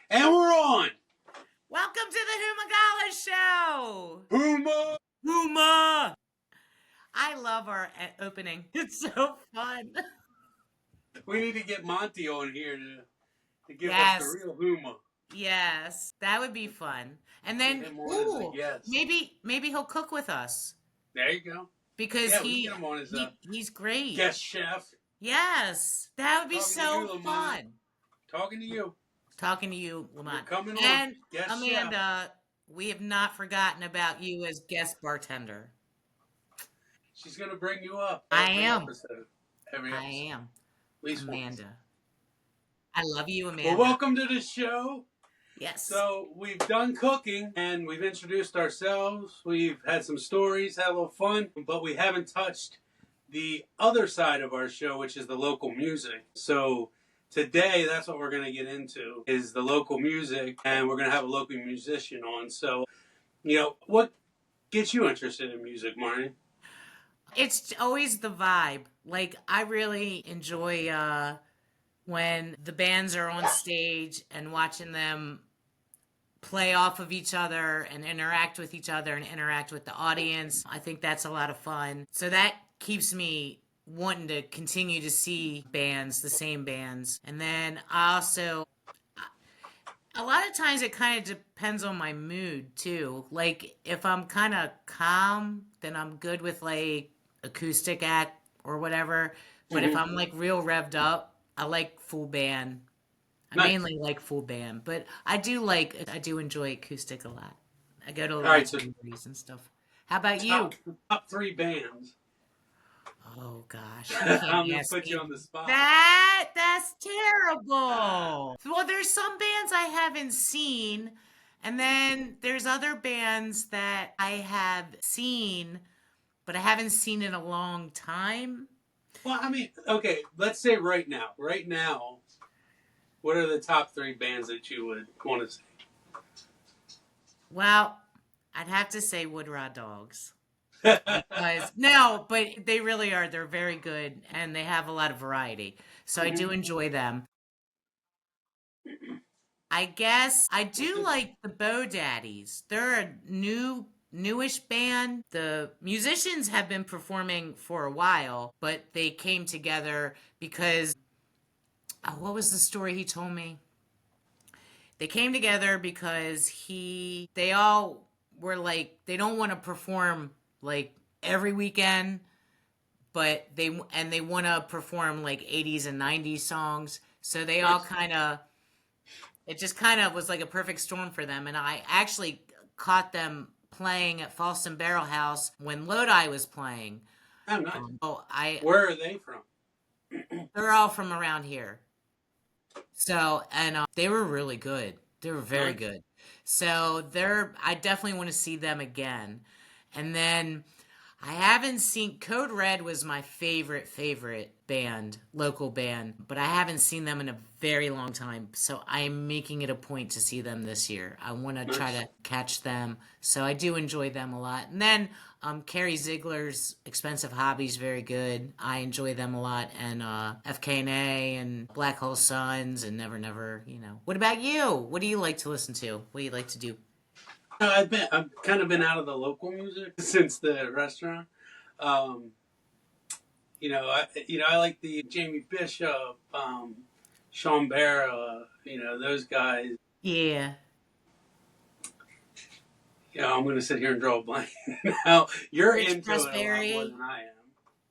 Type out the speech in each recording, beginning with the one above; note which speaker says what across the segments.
Speaker 1: And we're on!
Speaker 2: Welcome to the Humagala Show!
Speaker 1: HUMA!
Speaker 2: Huma! I love our opening. It's so fun.
Speaker 1: We need to get Monty on here to give us the
Speaker 2: Yes.
Speaker 1: real HUMA.
Speaker 2: Yes. That would be fun. And
Speaker 1: Get
Speaker 2: then,
Speaker 1: him on as a guest.
Speaker 2: maybe he'll cook with us.
Speaker 1: There you go.
Speaker 2: Because
Speaker 1: Yeah, we can get him on as a
Speaker 2: he's great.
Speaker 1: guest chef.
Speaker 2: Yes. That would be
Speaker 1: Talking to
Speaker 2: so
Speaker 1: you, Lamont.
Speaker 2: fun.
Speaker 1: Talking to you.
Speaker 2: Talking to you, Lamont.
Speaker 1: You're coming on.
Speaker 2: And
Speaker 1: Guest
Speaker 2: Amanda,
Speaker 1: chef.
Speaker 2: we have not forgotten about you as guest bartender.
Speaker 1: She's going to bring you up
Speaker 2: I
Speaker 1: every
Speaker 2: am.
Speaker 1: episode. Every
Speaker 2: I
Speaker 1: episode.
Speaker 2: am.
Speaker 1: At least
Speaker 2: Amanda.
Speaker 1: once.
Speaker 2: I love you, Amanda.
Speaker 1: Well, welcome to the show.
Speaker 2: Yes.
Speaker 1: So we've done cooking and we've introduced ourselves. We've had some stories, had a little fun, but we haven't touched the other side of our show, which is the local music. So today, that's what we're going to get into, is the local music, and we're going to have a local musician on. So, what gets you interested in music, Marni?
Speaker 2: It's always the vibe. Like, I really enjoy when the bands are on stage and watching them play off of each other and interact with each other and interact with the audience. I think that's a lot of fun. So that keeps me wanting to continue to see bands, the same bands. And then I also, a lot of times it kind of depends on my mood too. Like if I'm kind of calm, then I'm good with like acoustic act or whatever. But if I'm like real revved up, I like full band. I
Speaker 1: Nice.
Speaker 2: mainly like full band, but I do enjoy acoustic a lot. I go to
Speaker 1: All right,
Speaker 2: lots of movies and stuff. How about you?
Speaker 1: top three bands.
Speaker 2: Oh gosh, you
Speaker 1: I'm
Speaker 2: can't
Speaker 1: going to
Speaker 2: ask
Speaker 1: put
Speaker 2: me
Speaker 1: you on the spot.
Speaker 2: that's terrible. Well, there's some bands I haven't seen, and then there's other bands that I have seen, but I haven't seen in a long time.
Speaker 1: Well, I mean, okay, let's say right now. Right now, what are the top three bands that you would want to see?
Speaker 2: Well, I'd have to say Wood Rod Dogs. Because no, but they really are. They're very good and they have a lot of variety. So I do enjoy them. I guess I do like the Bo Daddies. They're a newish band. The musicians have been performing for a while, but they came together because what was the story he told me? They came together because they all were like they don't want to perform like every weekend, but they want to perform like 80s and 90s songs. So they all kind of it just kind of was like a perfect storm for them. And I actually caught them playing at Falston Barrel House when Lodi was playing.
Speaker 1: Oh, nice. Where are they from?
Speaker 2: They're all from around here. So, and they were really good. They were very
Speaker 1: Nice.
Speaker 2: good. So I definitely want to see them again. And then I haven't seen Code Red was my favorite band, local band, but I haven't seen them in a very long time. So I'm making it a point to see them this year. I want to try to catch them. So I do enjoy them a lot. And then Carrie Ziegler's Expensive Hobbies very good. I enjoy them a lot, and FKNA and Black Hole Suns and Never Never. What about you? What do you like to listen to? What do you like to do?
Speaker 1: I've kind of been out of the local music since the restaurant. Um, I like the Jamie Bishop, Sean Barra, those guys.
Speaker 2: Yeah.
Speaker 1: I'm going to sit here and draw a blank. Now you're
Speaker 2: Rich
Speaker 1: into it a lot
Speaker 2: Pressberry.
Speaker 1: more than I am.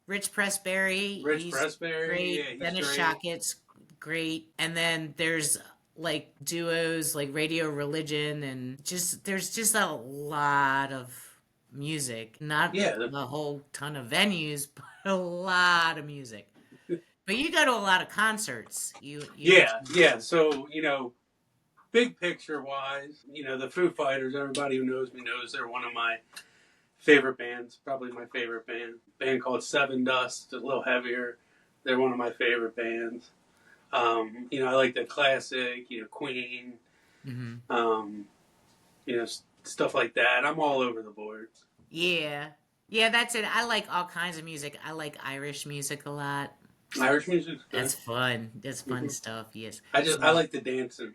Speaker 2: Rich Pressberry.
Speaker 1: Rich Pressberry,
Speaker 2: great.
Speaker 1: yeah, he's
Speaker 2: Dennis
Speaker 1: great.
Speaker 2: Shockett's great. And then there's like duos like Radio Religion and there's just a lot of music. Not a whole ton of venues, but a lot of music. But you go to a lot of concerts.
Speaker 1: Yeah. So, big picture wise, the Foo Fighters, everybody who knows me knows they're one of my favorite bands, probably my favorite band. Band called Seven Dust, a little heavier. They're one of my favorite bands. I like the classic, Queen, stuff like that. I'm all over the board.
Speaker 2: Yeah. Yeah, that's it. I like all kinds of music. I like Irish music a lot.
Speaker 1: Irish music's good.
Speaker 2: That's fun. That's fun stuff. Yes.
Speaker 1: I like the dancing.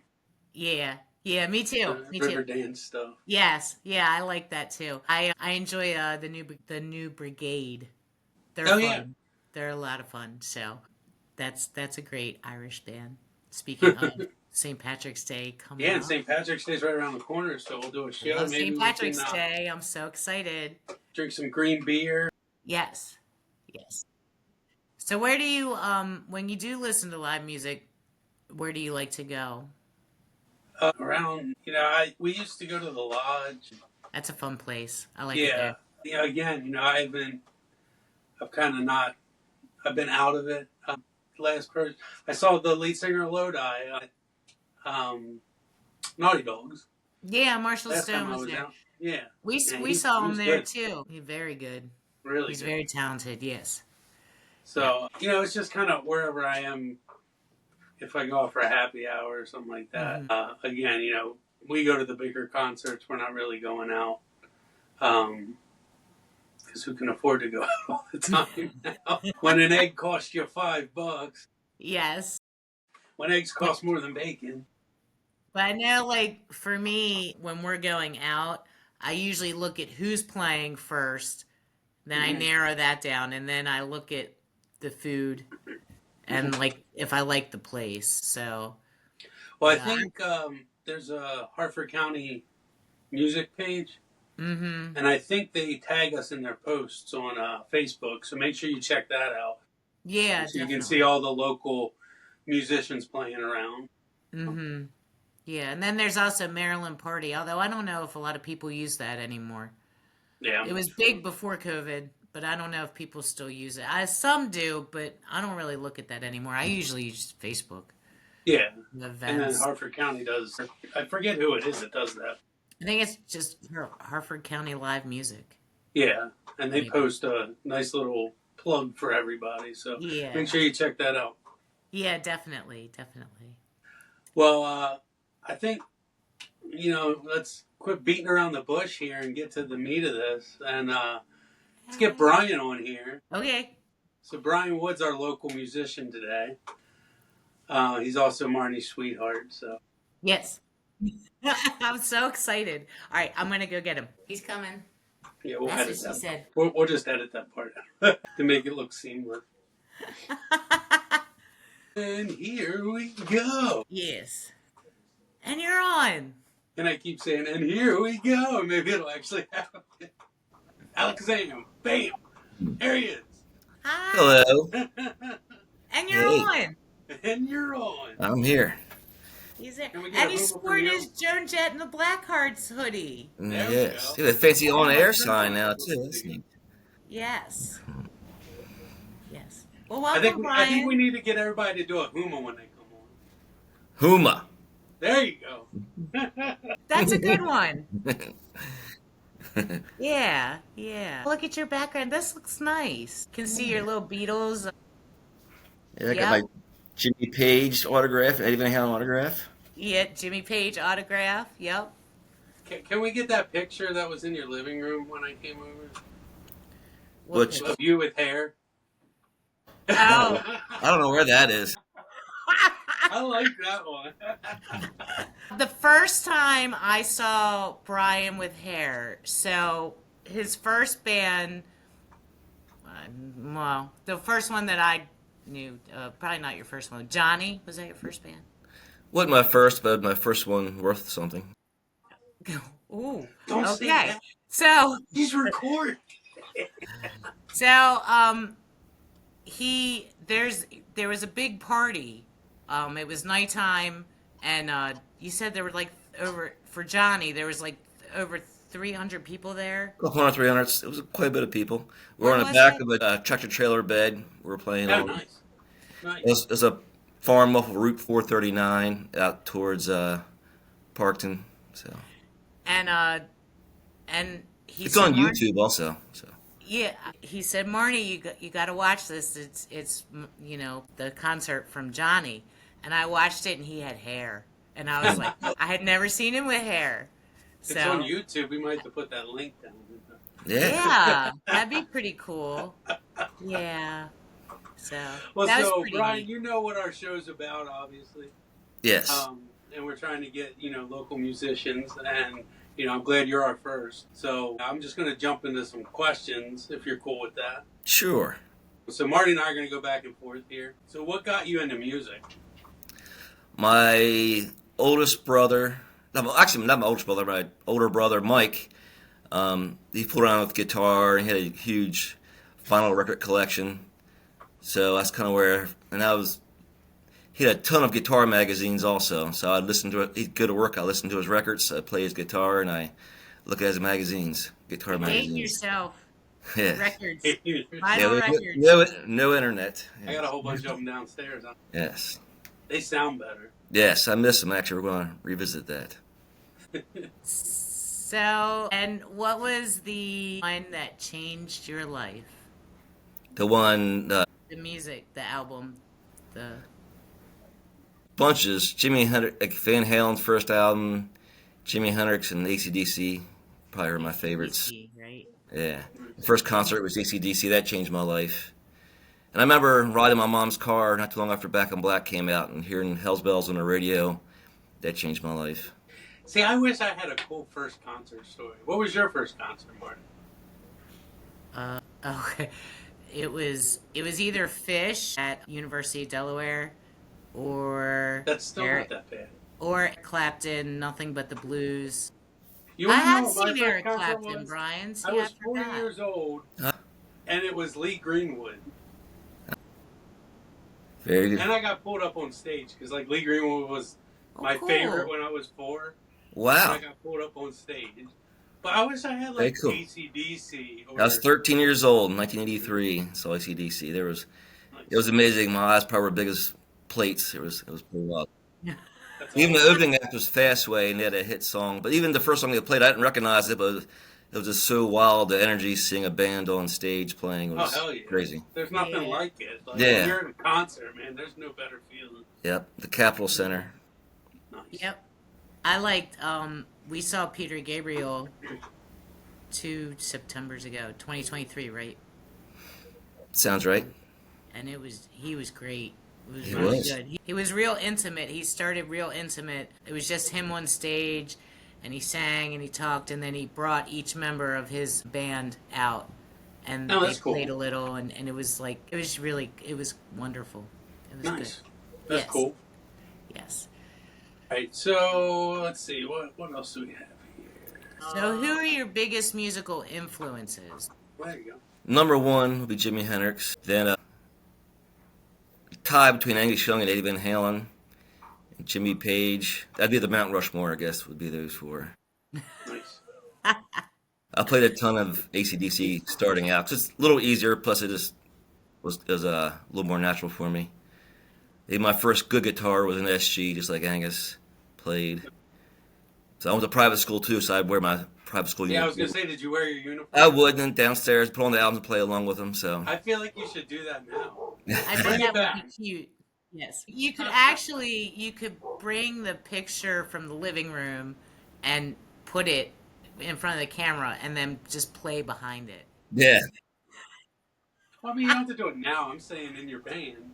Speaker 2: Yeah. Yeah, me too.
Speaker 1: the
Speaker 2: Me too.
Speaker 1: river dance stuff.
Speaker 2: Yes. Yeah, I like that too. I enjoy the new brigade. They're
Speaker 1: Oh yeah.
Speaker 2: fun. They're a lot of fun. So that's a great Irish band. Speaking of St. Patrick's Day coming
Speaker 1: Yeah, and
Speaker 2: up.
Speaker 1: St. Patrick's Day's right around the corner, so we'll do a
Speaker 2: I
Speaker 1: show.
Speaker 2: love
Speaker 1: Maybe
Speaker 2: St.
Speaker 1: we can
Speaker 2: Patrick's Day. I'm so excited.
Speaker 1: drink some green beer.
Speaker 2: Yes. Yes. So where do you when you do listen to live music, where do you like to go?
Speaker 1: Around, we used to go to the lodge.
Speaker 2: That's a fun place. I like it
Speaker 1: Yeah,
Speaker 2: there.
Speaker 1: again, I've kind of not, I've been out of it. Last person I saw the lead singer of Lodi, Naughty Dogs.
Speaker 2: Yeah, Marshall
Speaker 1: Last time
Speaker 2: Stone
Speaker 1: I
Speaker 2: was
Speaker 1: was
Speaker 2: there.
Speaker 1: out. Yeah, and
Speaker 2: We saw
Speaker 1: he
Speaker 2: him
Speaker 1: was
Speaker 2: there
Speaker 1: good,
Speaker 2: too. He's very good.
Speaker 1: really
Speaker 2: He's
Speaker 1: good.
Speaker 2: very talented. Yes. Yeah.
Speaker 1: So it's just kind of wherever I am. If I go out for a happy hour or something like that.
Speaker 2: Hmm.
Speaker 1: Again, we go to the bigger concerts. We're not really going out. Because who can afford to go out all the time now? When an egg costs you $5,
Speaker 2: Yes.
Speaker 1: when eggs cost more than bacon.
Speaker 2: But I know, like, for me, when we're going out, I usually look at who's playing first, then I
Speaker 1: Mhm.
Speaker 2: narrow that down, and then I look at the food and, like, if I like the place. So,
Speaker 1: Well, I
Speaker 2: yeah.
Speaker 1: think there's a Hartford County music page,
Speaker 2: Mm-hmm.
Speaker 1: and I think they tag us in their posts on Facebook. So make sure you check that out,
Speaker 2: Yeah,
Speaker 1: so you can see
Speaker 2: definitely.
Speaker 1: all the local musicians playing around.
Speaker 2: Mm-hmm. Yeah, and then there's also Maryland Party, although I don't know if a lot of people use that anymore.
Speaker 1: Yeah,
Speaker 2: It was big before COVID, but I don't know if people still use it. Some do, but I don't really look at that anymore. I usually use Facebook,
Speaker 1: yeah.
Speaker 2: the
Speaker 1: And then
Speaker 2: events.
Speaker 1: Hartford County does. I forget who it is that does that.
Speaker 2: I think it's just Hartford County Live Music,
Speaker 1: Yeah, and they
Speaker 2: maybe.
Speaker 1: post a nice little plug for everybody. So make
Speaker 2: Yeah.
Speaker 1: sure you check that out.
Speaker 2: Yeah, definitely, definitely.
Speaker 1: Well, I think let's quit beating around the bush here and get to the meat of this, and let's get Brian on here.
Speaker 2: Okay.
Speaker 1: So Brian Wood's our local musician today. He's also Marnie's sweetheart. So
Speaker 2: Yes. I'm so excited. All right, I'm gonna go get him. He's coming.
Speaker 1: yeah, we'll
Speaker 2: That's
Speaker 1: edit
Speaker 2: what she
Speaker 1: that.
Speaker 2: said.
Speaker 1: We'll just edit that part out to make it look seamless. And here we go.
Speaker 2: Yes. And you're on.
Speaker 1: And I keep saying, and here we go. Maybe it'll actually happen. Alexander, bam, there he is.
Speaker 2: Hi.
Speaker 3: Hello.
Speaker 2: And you're
Speaker 3: Hey,
Speaker 2: on.
Speaker 1: And you're on.
Speaker 3: I'm here.
Speaker 2: He's there.
Speaker 1: Can we get
Speaker 2: And
Speaker 1: a
Speaker 2: he's
Speaker 1: Huma from
Speaker 2: sporting
Speaker 1: you?
Speaker 2: his Joan Jett and the Blackhearts hoodie.
Speaker 1: There we
Speaker 3: Yes.
Speaker 1: go.
Speaker 3: See the fancy
Speaker 1: Oh, my
Speaker 3: on-air
Speaker 1: friend
Speaker 3: sign
Speaker 1: on
Speaker 3: now
Speaker 1: it.
Speaker 3: too. That's neat.
Speaker 2: Yes. Yes. Well,
Speaker 1: I think
Speaker 2: welcome,
Speaker 1: I think we
Speaker 2: Brian.
Speaker 1: need to get everybody to do a Huma when they come on.
Speaker 3: HUMA.
Speaker 1: There you go.
Speaker 2: That's a good one. Yeah, yeah. Look at your background. This looks nice. Can see your little Beatles.
Speaker 3: Yeah, I got
Speaker 2: Yep.
Speaker 3: my Jimmy Page autograph. Eddie Van Halen autograph.
Speaker 2: Yeah, Jimmy Page autograph. Yep.
Speaker 1: Can we get that picture that was in your living room when I came over?
Speaker 2: What
Speaker 3: Which
Speaker 2: picture?
Speaker 1: Of you with hair.
Speaker 2: Oh.
Speaker 3: I don't know where that is.
Speaker 1: I like that one.
Speaker 2: The first time I saw Brian with hair, so his first band, well, the first one that I knew, probably not your first one. Johnny, was that your first band?
Speaker 3: Wasn't my first, but my first one worth something.
Speaker 2: Ooh,
Speaker 1: Don't say
Speaker 2: okay.
Speaker 1: that.
Speaker 2: So,
Speaker 1: He's recording.
Speaker 2: so there was a big party. It was nighttime, and you said there were like for Johnny there was like over 300 people there.
Speaker 3: A couple hundred, 300. It was quite a bit of people. We were
Speaker 2: Where
Speaker 3: on the
Speaker 2: was
Speaker 3: back
Speaker 2: it?
Speaker 3: of a tractor trailer bed. We were playing
Speaker 1: Oh,
Speaker 3: on.
Speaker 1: nice. Nice.
Speaker 3: It was a farm off of Route 439 out towards Parkton. So
Speaker 2: And he
Speaker 3: it's
Speaker 2: said,
Speaker 3: on
Speaker 2: Marni,
Speaker 3: YouTube also. So
Speaker 2: yeah, he said, Marni, you got to watch this. It's the concert from Johnny, and I watched it, and he had hair, and I was like, I had never seen him with hair,
Speaker 1: It's on
Speaker 2: so
Speaker 1: YouTube. We might have to put that link down.
Speaker 3: yeah.
Speaker 2: yeah, that'd be pretty cool. Yeah, so
Speaker 1: Well,
Speaker 2: that was
Speaker 1: so
Speaker 2: pretty
Speaker 1: Brian,
Speaker 2: neat.
Speaker 1: you know what our show's about, obviously.
Speaker 3: Yes.
Speaker 1: and we're trying to get, local musicians, and, I'm glad you're our first. So I'm just going to jump into some questions, if you're cool with that.
Speaker 3: Sure.
Speaker 1: So Marty and I are going to go back and forth here. So what got you into music?
Speaker 3: My oldest brother, actually not my oldest brother, my older brother, Mike, he pulled around with guitar and he had a huge vinyl record collection. So that's kind of where, and he had a ton of guitar magazines also. So I'd listen to it, he'd go to work, I'd listen to his records, I'd play his guitar, and I look at his magazines, guitar magazines.
Speaker 2: Date yourself.
Speaker 3: Yeah.
Speaker 2: Records.
Speaker 3: Yeah,
Speaker 2: Vinyl records.
Speaker 3: no internet.
Speaker 1: I got a whole bunch of them downstairs.
Speaker 3: Yes.
Speaker 1: They sound better.
Speaker 3: Yes, I miss them. Actually, we're going to revisit that.
Speaker 2: So, and what was the one that changed your life?
Speaker 3: The one,
Speaker 2: The music, the album, the...
Speaker 3: bunches, Jimi Hendrix, like Van Halen's first album, Jimi Hendrix and AC/DC, probably are my favorites.
Speaker 2: AC, right?
Speaker 3: Yeah. The first concert was AC/DC. That changed my life. And I remember riding my mom's car not too long after Back in Black came out and hearing Hell's Bells on the radio. That changed my life.
Speaker 1: See, I wish I had a cool first concert story. What was your first concert, Martin?
Speaker 2: Okay. It was either Fish at University of Delaware or
Speaker 1: That's still not that bad.
Speaker 2: or Clapton, Nothing But the Blues.
Speaker 1: You
Speaker 2: I
Speaker 1: wanna know
Speaker 2: had
Speaker 1: what my
Speaker 2: seen
Speaker 1: first
Speaker 2: Eric
Speaker 1: concert
Speaker 2: Clapton,
Speaker 1: was?
Speaker 2: Brian. See,
Speaker 1: I was 4
Speaker 2: forgot.
Speaker 1: years old,
Speaker 3: Huh?
Speaker 1: and it was Lee Greenwood.
Speaker 3: Very good.
Speaker 1: And I got pulled up on stage because, Lee Greenwood was my
Speaker 2: cool.
Speaker 1: favorite when I was 4.
Speaker 3: Wow.
Speaker 1: And I got pulled up on stage. But I wish I had,
Speaker 3: Very cool.
Speaker 1: AC/DC. Or...
Speaker 3: I was 13 years old in 1983, saw AC/DC. It was amazing. My eyes probably were big as plates. It was pretty wild.
Speaker 1: That's
Speaker 3: Even the
Speaker 1: awesome.
Speaker 3: opening act was Fastway, and they had a hit song. But even the first song they played, I didn't recognize it, but it was just so wild. The energy, seeing a band on stage playing was
Speaker 1: hell yeah.
Speaker 3: crazy.
Speaker 1: There's nothing
Speaker 2: Yeah.
Speaker 1: like it.
Speaker 3: Yeah.
Speaker 1: When you're at a concert, man, there's no better feeling.
Speaker 3: Yep, the Capitol Center.
Speaker 1: Nice.
Speaker 2: Yep. I liked, we saw Peter Gabriel 2 Septembers ago, 2023, right?
Speaker 3: Sounds right.
Speaker 2: And he was great. It was
Speaker 3: He
Speaker 2: really
Speaker 3: was.
Speaker 2: good. He was real intimate. He started real intimate. It was just him on stage, and he sang and he talked, and then he brought each member of his band out, and
Speaker 1: Oh,
Speaker 2: they
Speaker 1: that's cool.
Speaker 2: played a little, and it was it was wonderful. It was
Speaker 1: Nice.
Speaker 2: good.
Speaker 1: That's
Speaker 2: Yes.
Speaker 1: cool.
Speaker 2: Yes.
Speaker 1: All right, so let's see. What else do we have here?
Speaker 2: So, who are your biggest musical influences?
Speaker 1: There you go.
Speaker 3: Number one would be Jimi Hendrix. Then tie between Angus Young and Eddie Van Halen. And Jimmy Page. That'd be the Mount Rushmore, I guess, would be those four.
Speaker 1: Nice.
Speaker 3: I played a ton of AC/DC starting out. 'Cause it's a little easier, plus it just was a little more natural for me. My first good guitar was an SG, just like Angus played. So I went to private school too, so I'd wear my private school
Speaker 1: Yeah, I
Speaker 3: uniform.
Speaker 1: was gonna say, did you wear your uniform?
Speaker 3: I would, and downstairs, put on the albums and play along with them. So
Speaker 1: I feel like you should do that now.
Speaker 2: I
Speaker 1: Bring
Speaker 2: think
Speaker 1: it
Speaker 2: that
Speaker 1: back.
Speaker 2: would be cute. Yes. You could bring the picture from the living room and put it in front of the camera and then just play behind it.
Speaker 3: yeah,
Speaker 1: Well, I mean, you don't have to do it now. I'm saying in your band.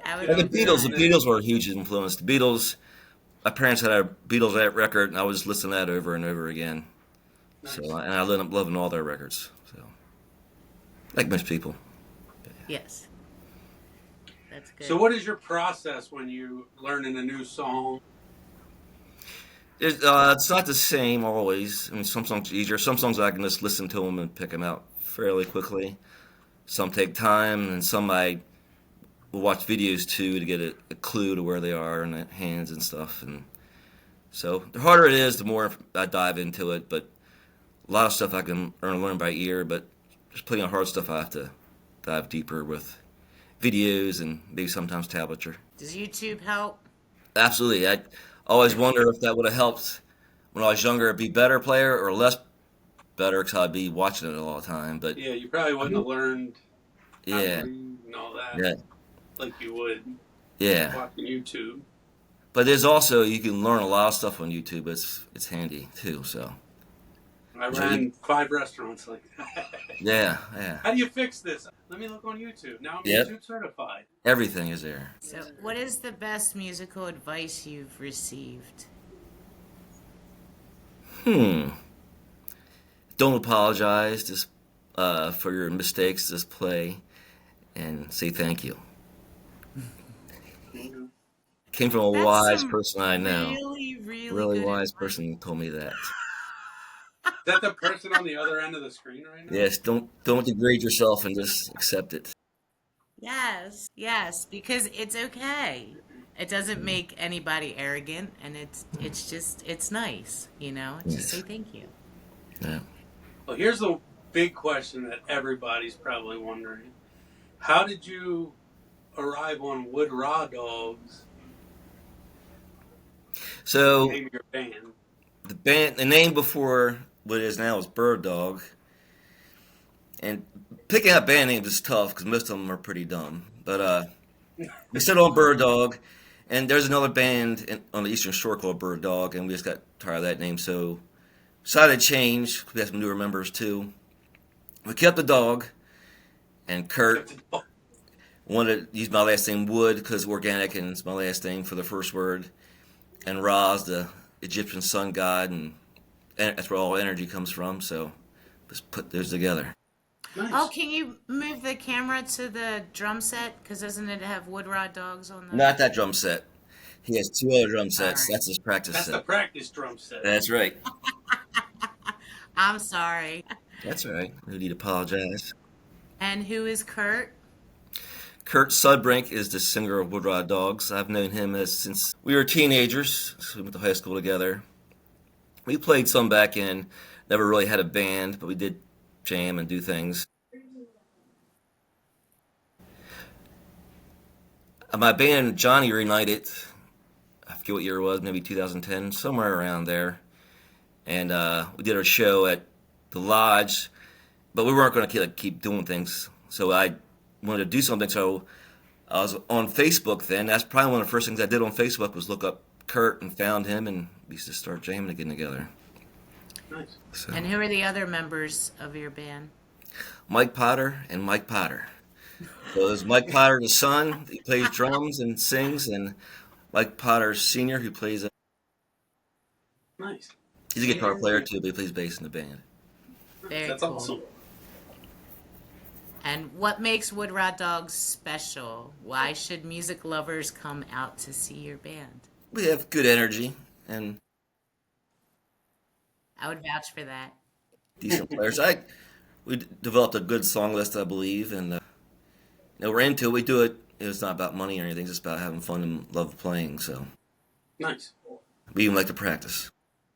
Speaker 2: That would
Speaker 3: and the
Speaker 2: be
Speaker 3: Beatles were a huge influence. The Beatles, my parents had a Beatles record, and I was listening to that over and over again.
Speaker 1: Nice.
Speaker 3: So, and I ended up loving all their records. So, like most people.
Speaker 2: Yes. That's good.
Speaker 1: So, what is your process when you learning a new song?
Speaker 3: It's not the same always. I mean, some songs are easier. Some songs I can just listen to them and pick them out fairly quickly. Some take time, and some I will watch videos too to get a clue to where they are in the hands and stuff. And so the harder it is, the more I dive into it. But a lot of stuff I can learn by ear, but there's plenty of hard stuff I have to dive deeper with videos and maybe sometimes tablature.
Speaker 2: Does YouTube help?
Speaker 3: Absolutely. I always wonder if that would have helped when I was younger, be better player or less better because I'd be watching it all the time. But
Speaker 1: Yeah, you probably wouldn't have learned how
Speaker 3: yeah,
Speaker 1: to read and all that
Speaker 3: yeah,
Speaker 1: like you would
Speaker 3: yeah.
Speaker 1: watching YouTube.
Speaker 3: But there's also, you can learn a lot of stuff on YouTube. It's handy too. So
Speaker 1: I ran 5 restaurants like that.
Speaker 3: Yeah, yeah.
Speaker 1: How do you fix this? Let me look on YouTube. Now I'm
Speaker 3: Yep.
Speaker 1: YouTube certified.
Speaker 3: Everything is there.
Speaker 2: So, what is the best musical advice you've received?
Speaker 3: Don't apologize. Just for your mistakes. Just play and say thank you. Came from a
Speaker 2: That's
Speaker 3: wise
Speaker 2: some
Speaker 3: person I know.
Speaker 2: really good
Speaker 3: Wise
Speaker 2: advice.
Speaker 3: person told me that.
Speaker 1: Is that the person on the other end of the screen right now?
Speaker 3: Yes, don't degrade yourself and just accept it.
Speaker 2: Yes, because it's okay. It doesn't make anybody arrogant, and it's nice, you know. Just say
Speaker 3: Yes.
Speaker 2: thank you.
Speaker 3: Yeah.
Speaker 1: Well, here's the big question that everybody's probably wondering. How did you arrive on Wood Raw Dogs?
Speaker 3: So
Speaker 1: Name of your band.
Speaker 3: the name before what it is now is Bird Dog, and picking out band names is tough because most of them are pretty dumb. But we settled on Bird Dog, and there's another band on the Eastern Shore called Bird Dog, and we just got tired of that name, so decided to change. We had some newer members too. We kept the dog, and Kurt wanted to use my last name Wood because organic and it's my last name for the first word, and Ra's the Egyptian sun god, and that's where all energy comes from. So let's put those together.
Speaker 1: Nice.
Speaker 2: Oh, can you move the camera to the drum set? Because doesn't it have Wood Rod Dogs on the?
Speaker 3: Not that drum set. He has 2 other drum sets.
Speaker 2: All right.
Speaker 3: That's his practice
Speaker 1: That's the
Speaker 3: set.
Speaker 1: practice drum set.
Speaker 3: That's right.
Speaker 2: I'm sorry.
Speaker 3: That's all right. No need to apologize.
Speaker 2: And who is Kurt?
Speaker 3: Kurt Sudbrink is the singer of Woodrod Dogs. I've known him since we were teenagers. So we went to high school together. We played some back in. Never really had a band, but we did jam and do things. My band, Johnny, reunited. I forget what year it was, maybe 2010, somewhere around there. And we did our show at the Lodge, but we weren't going to keep doing things. So I wanted to do something, so I was on Facebook then. That's probably one of the first things I did on Facebook was look up Kurt and found him, and we used to start jamming again together.
Speaker 1: Nice.
Speaker 3: So,
Speaker 2: And who are the other members of your band?
Speaker 3: Mike Potter and Mike Potter. So there's Mike Potter, the son, he plays drums and sings, and Mike Potter Sr., who plays,
Speaker 1: Nice.
Speaker 3: he's a guitar player too, but he plays bass in the band.
Speaker 2: Very
Speaker 1: That's
Speaker 2: cool.
Speaker 1: awesome.
Speaker 2: And what makes Wood Rod Dogs special? Why should music lovers come out to see your band?
Speaker 3: We have good energy and
Speaker 2: I would vouch for that.
Speaker 3: decent players. We developed a good song list, I believe, and we're into it. We do it. It's not about money or anything. It's just about having fun and love playing. So
Speaker 1: Nice.
Speaker 3: we even like to practice.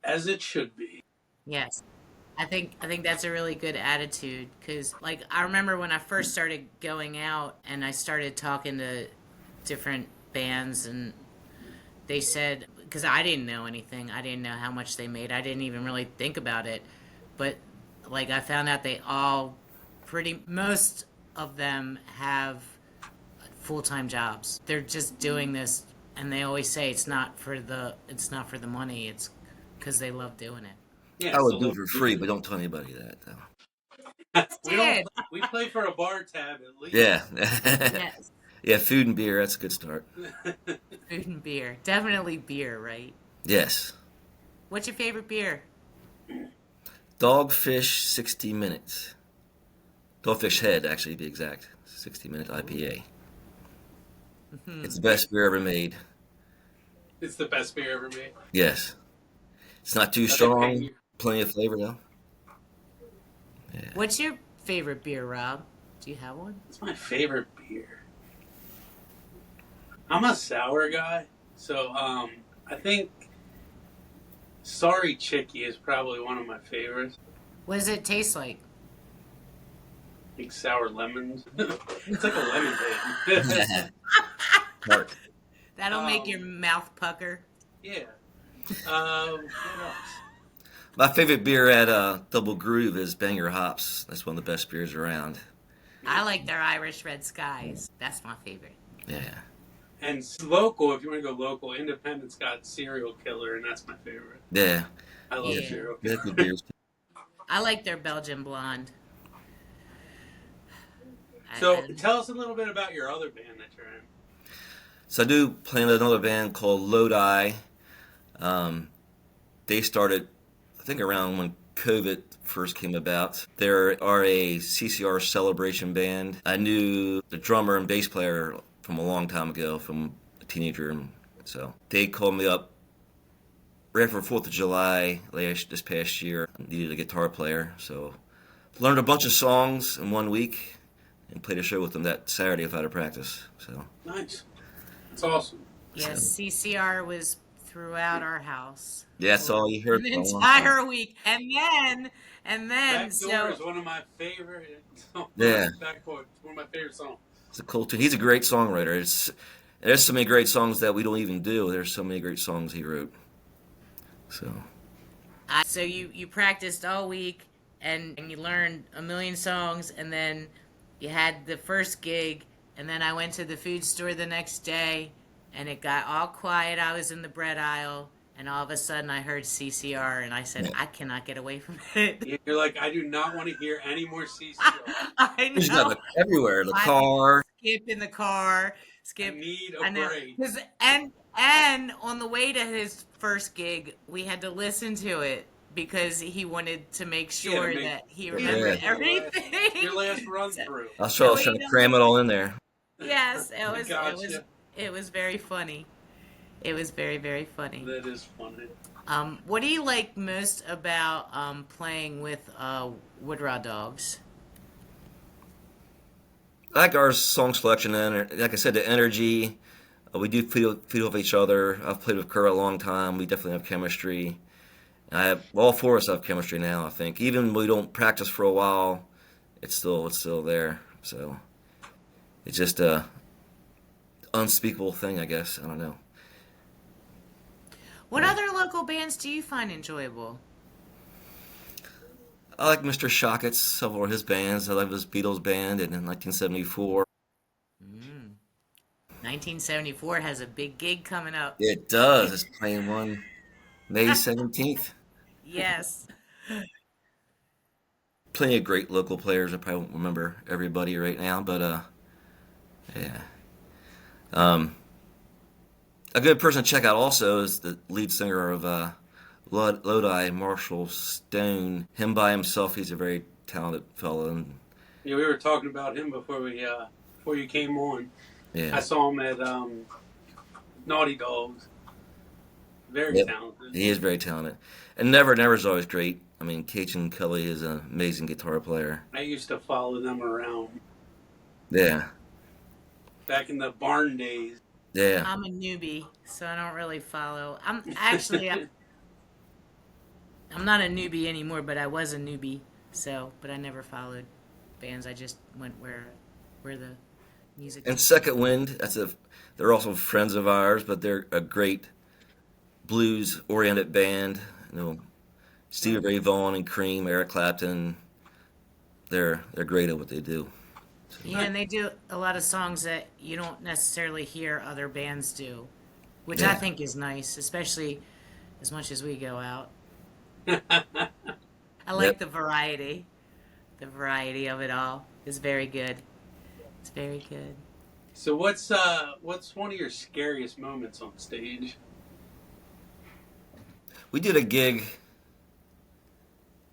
Speaker 1: As it should be.
Speaker 2: Yes. I think that's a really good attitude because, like, I remember when I first started going out and I started talking to different bands, and they said, because I didn't know anything, I didn't know how much they made, I didn't even really think about it, but like I found out they all most of them have full-time jobs. They're just doing this, and they always say it's not for the money, it's because they love doing it.
Speaker 1: Yeah,
Speaker 3: I would
Speaker 1: so
Speaker 3: do it for free, but don't tell anybody that, though.
Speaker 1: we play for a bar tab at least.
Speaker 3: Yeah.
Speaker 2: Yes.
Speaker 3: Yeah, food and beer, that's a good start.
Speaker 2: Food and beer. Definitely beer, right?
Speaker 3: Yes.
Speaker 2: What's your favorite beer?
Speaker 3: Dogfish 60 Minutes. Dogfish Head, actually, to be exact. 60-minute IPA. It's the best beer ever made.
Speaker 1: It's the best beer ever made.
Speaker 3: Yes. It's not too
Speaker 1: Okay.
Speaker 3: strong. Plenty of flavor, though. Yeah.
Speaker 2: What's your favorite beer, Rob? Do you have one?
Speaker 1: It's my favorite beer. I'm a sour guy, so I think Sorry Chickie is probably one of my favorites.
Speaker 2: What does it taste like?
Speaker 1: Like sour lemons. It's like a lemonade.
Speaker 3: Heart.
Speaker 2: That'll make your mouth pucker.
Speaker 1: Yeah. What else?
Speaker 3: My favorite beer at Double Groove is Banger Hops. That's one of the best beers around.
Speaker 2: I like their Irish Red Skies. That's my favorite.
Speaker 3: Yeah.
Speaker 1: And local, if you want to go local, Independent's got Serial Killer, and that's my favorite.
Speaker 3: Yeah.
Speaker 1: I love
Speaker 2: Yeah.
Speaker 1: Serial
Speaker 3: They
Speaker 1: Killer.
Speaker 3: have good beers.
Speaker 2: I like their Belgian blonde.
Speaker 1: So tell us a little bit about your other band that you're in.
Speaker 3: So I do play in another band called Lodi. They started, I think, around when COVID first came about. They are a CCR celebration band. I knew the drummer and bass player from a long time ago, from a teenager, and so they called me up right after 4th of July this past year. I needed a guitar player, so learned a bunch of songs in 1 week and played a show with them that Saturday without a practice. So
Speaker 1: Nice. That's awesome.
Speaker 2: Yes, CCR was throughout our house
Speaker 3: yeah, that's all you heard
Speaker 2: an
Speaker 3: for a long time.
Speaker 2: entire week, and then
Speaker 1: Backdoor is one of my favorite songs.
Speaker 3: Yeah.
Speaker 1: Backdoor, it's one of my favorite songs.
Speaker 3: It's a cool tune. He's a great songwriter. There's so many great songs that we don't even do. There's so many great songs he wrote.
Speaker 2: So you practiced all week and you learned a million songs, and then you had the first gig, and then I went to the food store the next day, and it got all quiet. I was in the bread aisle, and all of a sudden I heard CCR, and I said, I cannot get away from it.
Speaker 1: You're like, I do not want to hear any more CCR.
Speaker 2: I
Speaker 3: He's
Speaker 2: know.
Speaker 3: got it everywhere. The
Speaker 2: I
Speaker 3: car.
Speaker 2: skip in the car.
Speaker 1: I
Speaker 2: Skip.
Speaker 1: need
Speaker 2: I
Speaker 1: a
Speaker 2: know.
Speaker 1: break.
Speaker 2: And on the way to his first gig, we had to listen to it because he wanted to make sure that he remembered everything.
Speaker 1: Your last run through.
Speaker 3: I was trying to cram it all in there.
Speaker 2: Yes, it was.
Speaker 1: Gotcha.
Speaker 2: It was very funny. It was very, very funny.
Speaker 1: That is funny.
Speaker 2: What do you like most about playing with Woodrod Dogs?
Speaker 3: I like our song selection, and like I said, the energy. We do feed off each other. I've played with Kerr a long time. We definitely have chemistry. All four of us have chemistry now, I think. Even when we don't practice for a while, it's still there. So it's just a unspeakable thing, I guess. I don't know.
Speaker 2: What other local bands do you find enjoyable?
Speaker 3: I like Mr. Shockett's, several of his bands. I love his Beatles band in 1974.
Speaker 2: 1974 has a big gig coming up.
Speaker 3: It does. It's playing one May 17th.
Speaker 2: Yes.
Speaker 3: Plenty of great local players. I probably won't remember everybody right now, but yeah. A good person to check out also is the lead singer of Lodi, Marshall Stone. Him by himself, he's a very talented fellow. And
Speaker 1: Yeah, we were talking about him before you came on.
Speaker 3: yeah,
Speaker 1: I saw him at Naughty Dogs. Very talented.
Speaker 3: he is very talented. And Never's always great. I mean, Cajun Kelly is an amazing guitar player.
Speaker 1: I used to follow them around
Speaker 3: Yeah,
Speaker 1: back in the barn days.
Speaker 3: yeah.
Speaker 2: I'm a newbie, so I don't really follow. I'm not a newbie anymore, but I was a newbie. But I never followed bands. I just went where the music.
Speaker 3: And Second Wind, they're also friends of ours, but they're a great blues-oriented band. Stevie Ray Vaughan and Cream, Eric Clapton, they're great at what they do.
Speaker 2: Yeah, and they do a lot of songs that you don't necessarily hear other bands do, which I think is nice, especially as much as we go out. I like the variety. The variety of it all is very good. It's very good.
Speaker 1: So what's one of your scariest moments on stage?
Speaker 3: We did a gig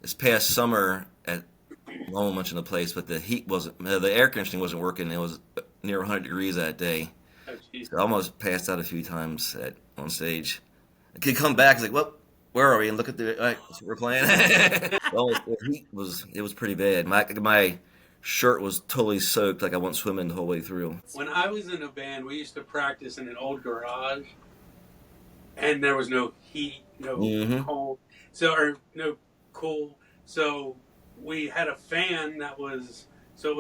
Speaker 3: this past summer at I won't mention the place, but the air conditioning wasn't working. It was near 100 degrees that day.
Speaker 1: Oh, jeez.
Speaker 3: So I almost passed out a few times on stage. I could come back, it's like, well, where are we? And look at that's what we're playing. Well, the heat was pretty bad. My shirt was totally soaked, like I went swimming the whole way through.
Speaker 1: When I was in a band, we used to practice in an old garage, and there was no heat, no cold, or no cool. So we had a fan it was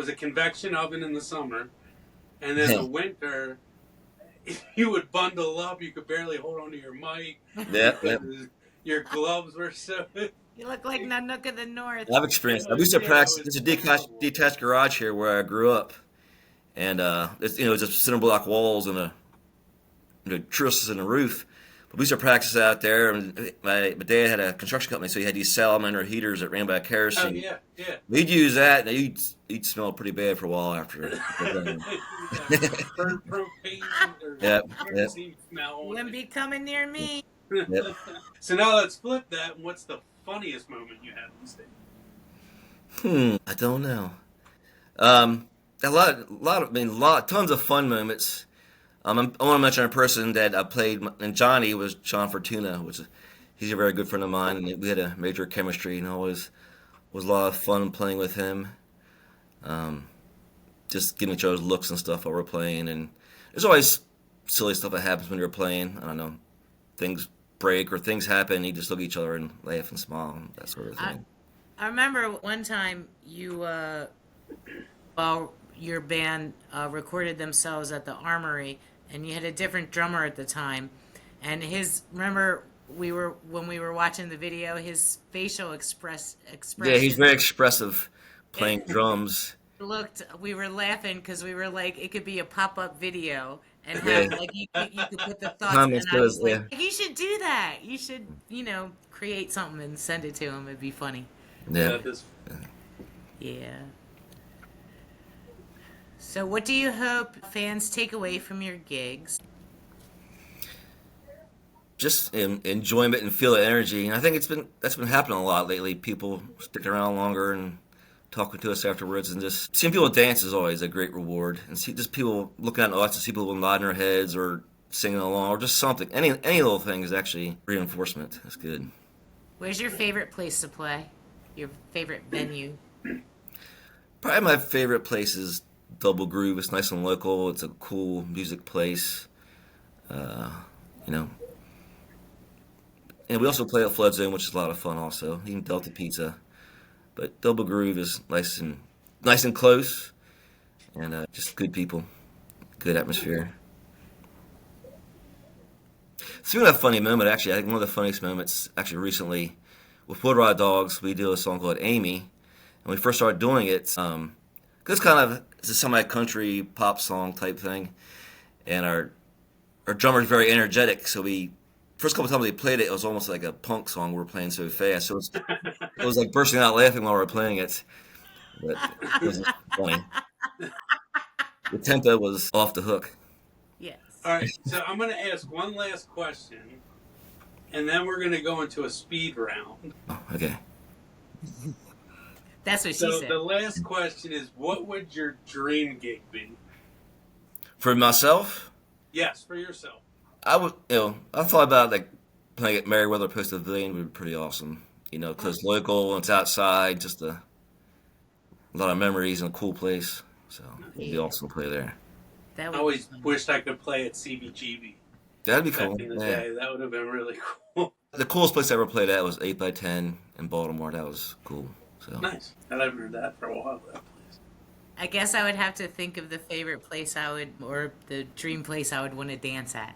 Speaker 1: a convection oven in the summer, and then in the winter, you would bundle up. You could barely hold onto your mic.
Speaker 3: Yeah.
Speaker 1: Your gloves were so.
Speaker 2: You look like Nanook of the North.
Speaker 3: I've experienced. I used to practice. There's a detached garage here where I grew up, and it's just cinder block walls and the trusses and a roof. But we used to practice out there, and my dad had a construction company, so he had these salamander heaters that ran by
Speaker 1: Oh
Speaker 3: kerosene.
Speaker 1: yeah, yeah.
Speaker 3: We'd use that, and you'd smell pretty bad for a while after.
Speaker 1: Burnt propane or
Speaker 3: Yep, yep,
Speaker 1: kerosene smell.
Speaker 2: Wouldn't be coming near me.
Speaker 3: yep.
Speaker 1: So now let's flip that. And what's the funniest moment you had on stage?
Speaker 3: I don't know. Tons of fun moments. I want to mention a person that I played, and Johnny was John Fortuna, he's a very good friend of mine, and we had a major chemistry, and always was a lot of fun playing with him. Just giving each other looks and stuff while we're playing, and there's always silly stuff that happens when you're playing. I don't know, things break or things happen. You just look at each other and laugh and smile, and that sort of thing.
Speaker 2: I remember one time you, well, your band recorded themselves at the Armory, and you had a different drummer at the time, and remember when we were watching the video, his facial expression.
Speaker 3: Yeah, he's very expressive playing drums.
Speaker 2: We were laughing because we were like, it could be a pop-up video and have like you could put the thoughts. And I was like, you should do that. You should, create something and send it to him. It'd be funny.
Speaker 3: Yeah.
Speaker 2: Yeah. So what do you hope fans take away from your gigs?
Speaker 3: Just enjoyment and feel the energy. And I think that's been happening a lot lately. People sticking around longer and talking to us afterwards, and just seeing people dance is always a great reward. And see just people looking at us and see people nodding their heads or singing along or just something. Any little thing is actually reinforcement. That's good.
Speaker 2: Where's your favorite place to play? Your favorite venue?
Speaker 3: Probably my favorite place is Double Groove. It's nice and local. It's a cool music place. And we also play at Flood Zone, which is a lot of fun also. Even Delta Pizza. But Double Groove is nice and close, and just good people, good atmosphere. Speaking of a funny moment, actually, I think one of the funniest moments, actually recently, with Wood Rod Dogs, we do a song called Amy, and we first started doing it, because it's a semi-country pop song type thing, and our drummer's very energetic, so first couple times we played it, it was almost like a punk song. We were playing so fast, so it was like bursting out laughing while we were playing it. But it was funny. The tempo was off the hook.
Speaker 2: Yes.
Speaker 1: All right, so I'm going to ask one last question, and then we're going to go into a speed round.
Speaker 3: Oh, okay.
Speaker 2: That's what she
Speaker 1: So
Speaker 2: said.
Speaker 1: the last question is, what would your dream gig be?
Speaker 3: For myself,
Speaker 1: Yes, for yourself.
Speaker 3: I thought about like playing at Meriwether Post Pavilion would be pretty awesome. Because it's local and it's outside, just a lot of memories and a cool place. So it'd be awesome to play there.
Speaker 2: That
Speaker 1: I always wished I could play at CBGB.
Speaker 3: That'd be
Speaker 1: Back
Speaker 3: cool.
Speaker 1: in the
Speaker 3: Yeah.
Speaker 1: day, that would have been really cool.
Speaker 3: The coolest place I ever played at was 8x10 in Baltimore. That was cool. So
Speaker 1: Nice. I haven't heard that for a while. That place.
Speaker 2: I guess I would have to think of the favorite place or the dream place I would want to dance at,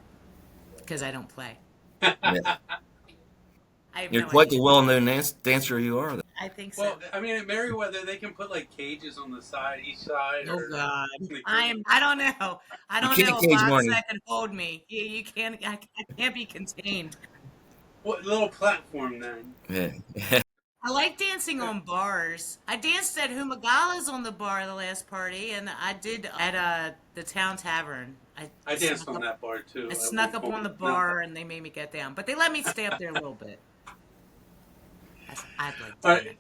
Speaker 2: because I don't play.
Speaker 3: yeah.
Speaker 2: I have
Speaker 3: You're
Speaker 2: no
Speaker 3: quite
Speaker 2: idea.
Speaker 3: the well-known dancer you are.
Speaker 2: I think so.
Speaker 1: Well, I mean, at Meriwether, they can put like cages on the side, each side.
Speaker 2: Oh
Speaker 1: or,
Speaker 2: God, I don't know. I don't
Speaker 3: can't
Speaker 2: know a
Speaker 3: cage
Speaker 2: box
Speaker 3: Marni.
Speaker 2: that can hold me. You can't. I can't be contained.
Speaker 1: What little platform then?
Speaker 3: Yeah.
Speaker 2: I like dancing on bars. I danced at Humagala's on the bar the last party, and I did at the Town Tavern.
Speaker 1: I danced on that bar too.
Speaker 2: I snuck up on the bar, and they made me get down, but they let me stay up there a little bit. I'd like to.
Speaker 1: All right.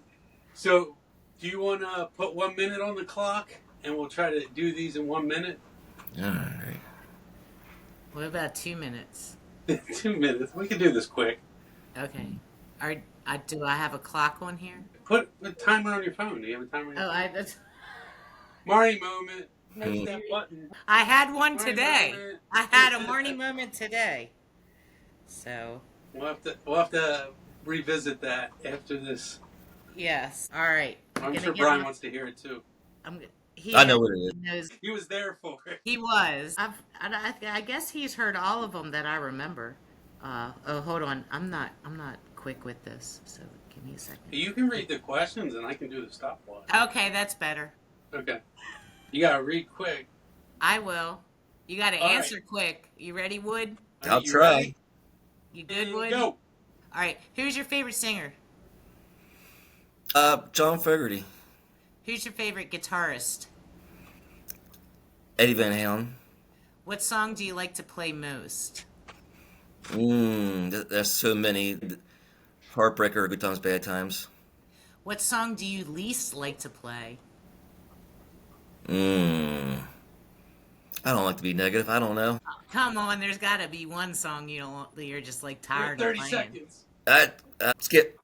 Speaker 1: So, do you want to put 1 minute on the clock, and we'll try to do these in 1 minute?
Speaker 3: All right.
Speaker 2: What about 2 minutes?
Speaker 1: 2 minutes. We can do this quick.
Speaker 2: Okay. Do I have a clock on here?
Speaker 1: Put a timer on your phone. Do you have a timer on your phone?
Speaker 2: That's.
Speaker 1: Marni moment. Press that button.
Speaker 2: I had one
Speaker 1: Marni
Speaker 2: today.
Speaker 1: moment.
Speaker 2: I had a Marni moment today. So.
Speaker 1: We'll have to revisit that after this.
Speaker 2: Yes. All right.
Speaker 1: I'm sure Brian wants to hear it too.
Speaker 3: I know what it is.
Speaker 2: Knows,
Speaker 1: He was there for it.
Speaker 2: he was. I guess he's heard all of them that I remember. Hold on. I'm not quick with this. So give me a second.
Speaker 1: You can read the questions and I can do the stopwatch.
Speaker 2: Okay, that's better.
Speaker 1: Okay. You gotta read quick.
Speaker 2: I will. You got to
Speaker 1: All
Speaker 2: answer quick. You ready, Wood?
Speaker 3: I'll
Speaker 1: You
Speaker 3: try.
Speaker 1: ready?
Speaker 2: You good,
Speaker 1: And
Speaker 2: Wood?
Speaker 1: go.
Speaker 2: All right. Who's your favorite singer?
Speaker 3: John Fogerty,
Speaker 2: Who's your favorite guitarist?
Speaker 3: Eddie Van Halen.
Speaker 2: What song do you like to play most?
Speaker 3: There's so many. Heartbreaker, Good Times, Bad Times.
Speaker 2: What song do you least like to play?
Speaker 3: I don't like to be negative. I don't know.
Speaker 2: Come on, there's got to be one song you're just like tired of
Speaker 1: 30
Speaker 2: playing.
Speaker 1: seconds.
Speaker 3: Skip.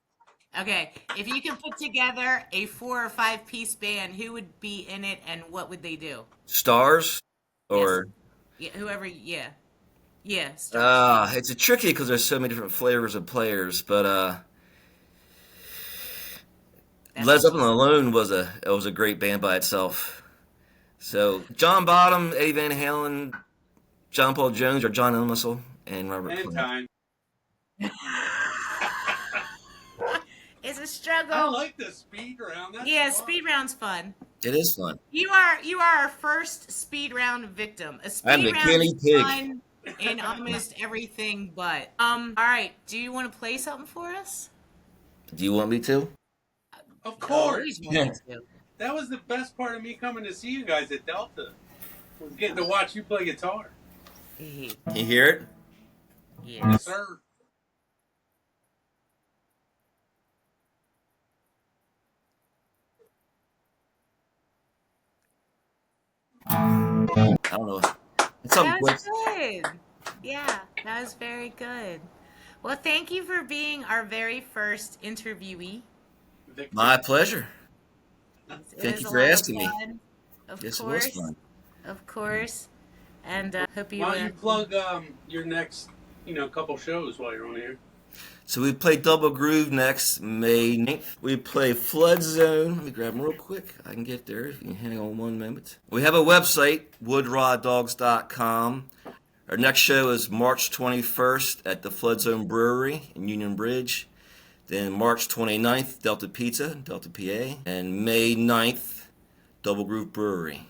Speaker 2: Okay, if you can put together a 4 or 5 piece band, who would be in it and what would they do?
Speaker 3: Stars? Or.
Speaker 2: Yeah, whoever, yeah. Yeah, stars.
Speaker 3: It's a tricky because there's so many different flavors of players, but Led Zeppelin alone was a great band by itself. So John Bonham, Eddie Van Halen, John Paul Jones, or John Entwistle, and Robert
Speaker 1: And
Speaker 3: Plant.
Speaker 1: time.
Speaker 2: It's a struggle.
Speaker 1: I like the speed round. That's fun.
Speaker 2: Speed round's fun.
Speaker 3: It is fun.
Speaker 2: You are our first speed round victim. A speed
Speaker 3: I'm the
Speaker 2: round
Speaker 3: guinea
Speaker 2: is
Speaker 3: pig.
Speaker 2: fun in almost everything but. All right, do you want to play something for us?
Speaker 3: Do you want me to?
Speaker 1: Of
Speaker 2: I
Speaker 1: course.
Speaker 2: always wanted to.
Speaker 1: That was the best part of me coming to see you guys at Delta. Was getting to watch you play guitar.
Speaker 3: You hear it?
Speaker 1: Yes, sir.
Speaker 3: I don't know. It's something
Speaker 2: That
Speaker 3: quick.
Speaker 2: was good. Yeah, that was very good. Well, thank you for being our very first interviewee.
Speaker 1: Victor.
Speaker 3: My pleasure.
Speaker 2: It
Speaker 3: Thank
Speaker 2: was
Speaker 3: you
Speaker 2: a
Speaker 3: for
Speaker 2: lot of
Speaker 3: asking me.
Speaker 2: fun. Of
Speaker 3: Yes,
Speaker 2: course.
Speaker 3: it was fun.
Speaker 2: Of course. And hope you
Speaker 1: Why don't you plug your next, couple shows while you're on here?
Speaker 3: So we play Double Groove next May 9th. We play Flood Zone. Let me grab them real quick. I can get there if you can hang on one moment. We have a website, woodrawdogs.com. Our next show is March 21st at the Flood Zone Brewery in Union Bridge. Then March 29th, Delta Pizza, Delta PA. And May 9th, Double Groove Brewery.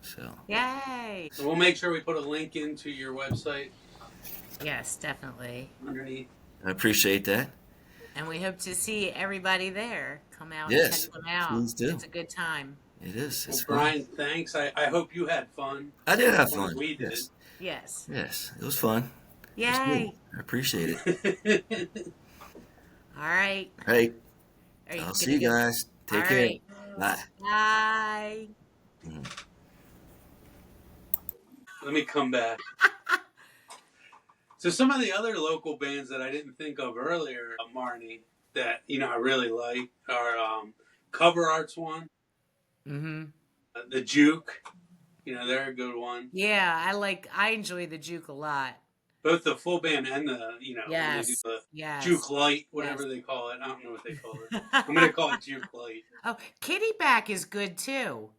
Speaker 3: So.
Speaker 2: Yay!
Speaker 1: So we'll make sure we put a link into your website
Speaker 2: Yes, definitely.
Speaker 1: underneath.
Speaker 3: I appreciate that.
Speaker 2: And we hope to see everybody there. Come out
Speaker 3: Yes,
Speaker 2: and check them out.
Speaker 3: please do.
Speaker 2: It's a good time.
Speaker 3: It is. It's
Speaker 1: Well,
Speaker 3: fun.
Speaker 1: Brian, thanks. I hope you had fun.
Speaker 3: I did have
Speaker 1: As long as
Speaker 3: fun.
Speaker 1: we did.
Speaker 3: Yes.
Speaker 2: Yes.
Speaker 3: Yes, it was fun. It was
Speaker 2: Yay!
Speaker 3: good. I appreciate it.
Speaker 2: All right.
Speaker 3: Hey,
Speaker 2: Are
Speaker 3: I'll
Speaker 2: gonna
Speaker 3: see you
Speaker 2: go-
Speaker 3: guys. Take
Speaker 2: All
Speaker 3: care.
Speaker 2: right.
Speaker 3: Bye.
Speaker 2: Bye.
Speaker 1: Let me come back. So some of the other local bands that I didn't think of earlier, Marni, that I really like are Cover Arts one,
Speaker 2: Mm-hmm.
Speaker 1: the Juke. They're a good one.
Speaker 2: Yeah, I enjoy the Juke a lot.
Speaker 1: Both the full band and the when they do
Speaker 2: Yes.
Speaker 1: the
Speaker 2: Yes.
Speaker 1: Juke Light, whatever
Speaker 2: Yes.
Speaker 1: they call it. I don't know what they call it. I'm gonna call it Juke Light.
Speaker 2: Oh, Kitty Back is good too.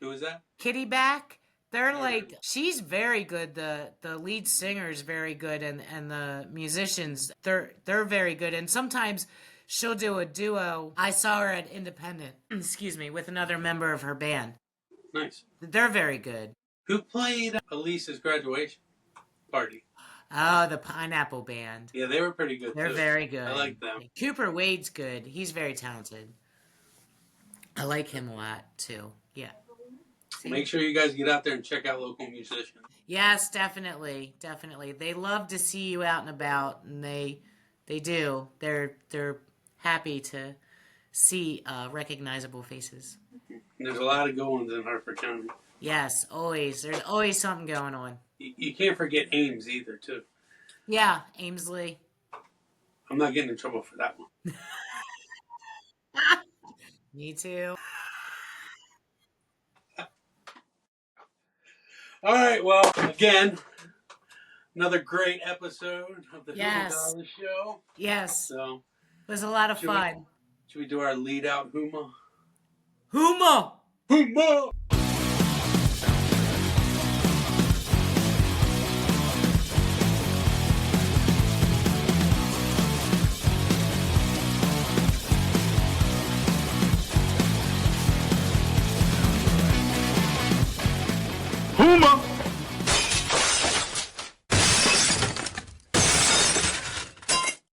Speaker 1: Who is that?
Speaker 2: Kitty Back. They're like, she's very good. The lead singer is very good, and the musicians they're very good. And sometimes she'll do a duo. I saw her at Independent, excuse me, with another member of her band.
Speaker 1: Nice.
Speaker 2: They're very good.
Speaker 1: Who played Elise's graduation party?
Speaker 2: Oh, the Pineapple Band.
Speaker 1: Yeah, they were pretty good.
Speaker 2: They're
Speaker 1: too.
Speaker 2: very good.
Speaker 1: I like them.
Speaker 2: Cooper Wade's good. He's very talented. I like him a lot too. Yeah. See?
Speaker 1: Make sure you guys get out there and check out local musicians.
Speaker 2: Yes, definitely, definitely. They love to see you out and about, and they do. They're happy to see recognizable faces.
Speaker 1: And there's a lot of good ones in Hartford County.
Speaker 2: Yes, always. There's always something going on.
Speaker 1: You can't forget Ames either, too.
Speaker 2: Yeah, Amesley.
Speaker 1: I'm not getting in trouble for that one.
Speaker 2: Me too.
Speaker 1: All right, well, again, another great episode of the
Speaker 2: Yes.
Speaker 1: $50 Show.
Speaker 2: Yes,
Speaker 1: So,
Speaker 2: it was a lot of
Speaker 1: Should we-
Speaker 2: fun.
Speaker 1: should we do our lead out, HUMA?
Speaker 2: HUMA!
Speaker 1: HUMA! HUMA!